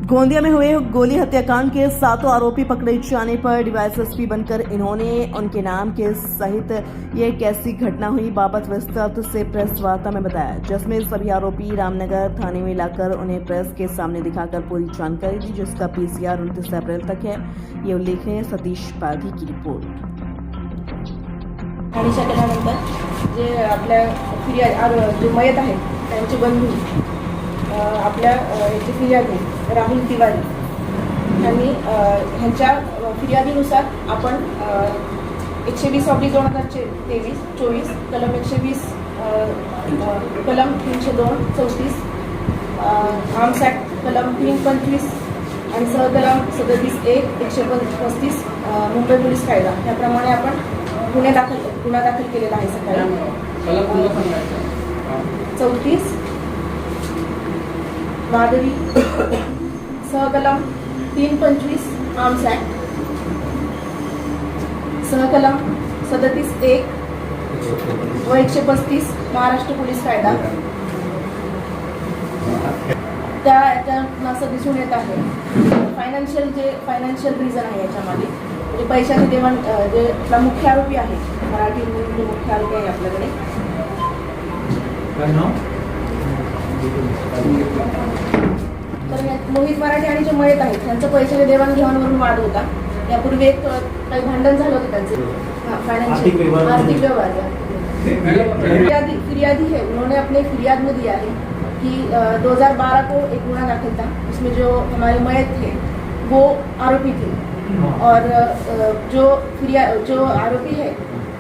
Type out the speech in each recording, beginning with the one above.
गोंदिया में हुए गोली हत्याकांड के 7 आरोपी पकड़े जाने पर डीवाईएसपी बनकर इन्होंने उनके नाम के सहित ये कैसी घटना हुई बाबत विस्तृत से प्रेस वार्ता में बताया, जिसमें सभी आरोपी रामनगर थाने में लाकर उन्हें प्रेस के सामने दिखाकर पूरी जानकारी दी, जिसका पीसीआर 29 अप्रैल तक है। ये उल्लेखनीय सतीश पाधी की रिपोर्ट। आणि केल्यानंतर जे आपल्या फिर्याद जे मयत आहेत त्यांचे बंधू आपल्या याची फिर्यादी राहुल तिवारी यांनी ह्यांच्या फिर्यादीनुसार आपण 120/2023-24 कलम 120 कलम 302-34 आर्म्स ॲक्ट कलम 325 आणि सहकलम 37(1) 135 मुंबई पोलीस कायदा याप्रमाणे आपण गुन्हा दाखल केलेला आहे सकाळी 34 वादळी सहकलम 325 आर्म्स ॲक्ट सहकलम 37(1) व 135 महाराष्ट्र पोलीस कायदा त्यातून असं दिसून येत आहे फायनान्शियल रिझन आहे याच्यामध्ये, म्हणजे पैशाचे देवाण जे आपला मुख्य आरोपी आहे मराठी मूळचे मुख्य आरोपी आहे आपल्याकडे तर मोहित मराठे आणि जे मयत आहेत त्यांचं पैशाच्या देवाणघेवाणवरून वाद होता। यापूर्वी एक काही भांडण झालं होतं त्यांचे फाइनेंशियल आर्थिक व्यवहार। फिर्यादी है उन्होंने अपने फिरियाद में दिया है कि 2012 को एक गुना दाखिल था, उसमें जो हमारे मयत थे वो आरोपी थे और जो आरोपी है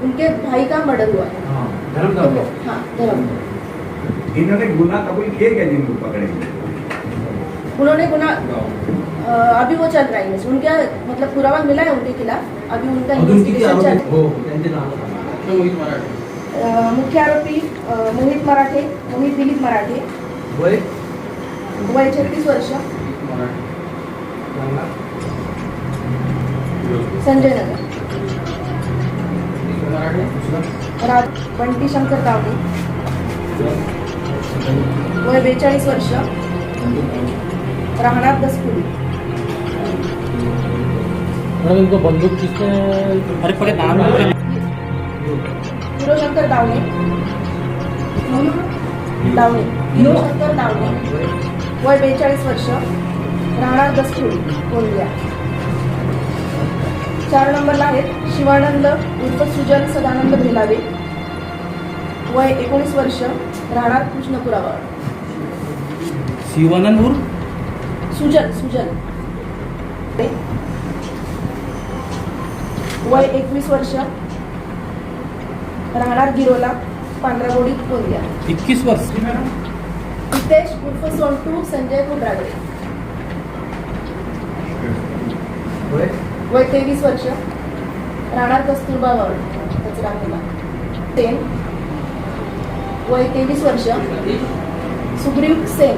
उनके भाई का मर्डर हुआ है। हाँ धर्म इन्होंने गुना कबूल किए क्या जिनको पकड़े? उन्होंने गुना अभी वो चल रहा है, उनका मतलब पुरावा मिला है उनके खिलाफ, अभी उनका इन्वेस्टिगेशन चल रहा है। मुख्य आरोपी मोहित दिलीप मराठे वय 36 वर्ष, संजय नगर। बंटी शंकर तावडे वय 42 वर्ष, राहणार दसपुरी। इनको बंदूक किसने? अरे पहले नाम हिरोशंकर दावणे वय 42 वर्ष, राहणार दसपुरी गोंदिया। 4 नंबरला आहेत शिवानंद उर्फ सुजल सदानंद भेलावे वय 19 वर्ष, राहणार कृष्णपुरावर। शिवानंद उर्फ सुजल वय 21 वर्ष, राहणार गिरोला पांढरागोडी गोंदिया। 21 वर्ष। हितेश उर्फ सोंटू संजय कुंड्रागडे वय 23 वर्ष, राहणार कस्तुरबा वार्ड कचरामुला। 10 वय 23 वर्ष, सुग्रीव सेन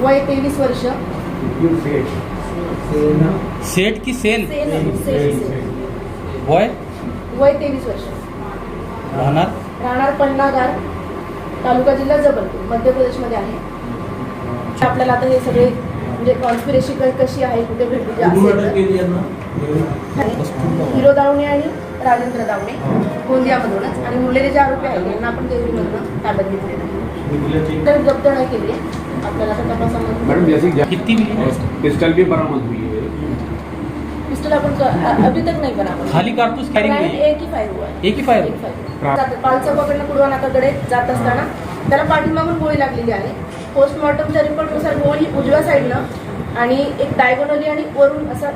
वय 23 वर्ष, सेठ की सेन वय 23 वर्ष, राहणार पन्नागार तालुका जिल्हा जबलपूर मध्य प्रदेशमध्ये आहे। आपल्याला आता हे सगळे म्हणजे कॉन्स्पिरेसी कशी आहे कुठे भेटली हिरो दावणे आणि राजेंद्र दावणे गोंदियामधूनच, आणि उरलेले जे आरोपी आहेत यांना आपण देवरीमधून ताब्यात घेतलेलं आहे। तर जप्त नाही केली आहे आपल्याला तपासामध्ये। कितनी पिस्टल भी बरामद हुई है। पिस्टल अपन अभी तक नहीं बरामद, खाली कारतूस फायरिंग हुई? एक ही फायर हुआ है। एक ही फायर। पालचा पकडणं कुडवा नाकाकडे जात असताना त्याला पाठीमागून गोळी लागलेली आहे। पोस्टमॉर्टमच्या रिपोर्टनुसार गोळी उजव्या साईडनं आणि एक डायगोनली आणि वरून असा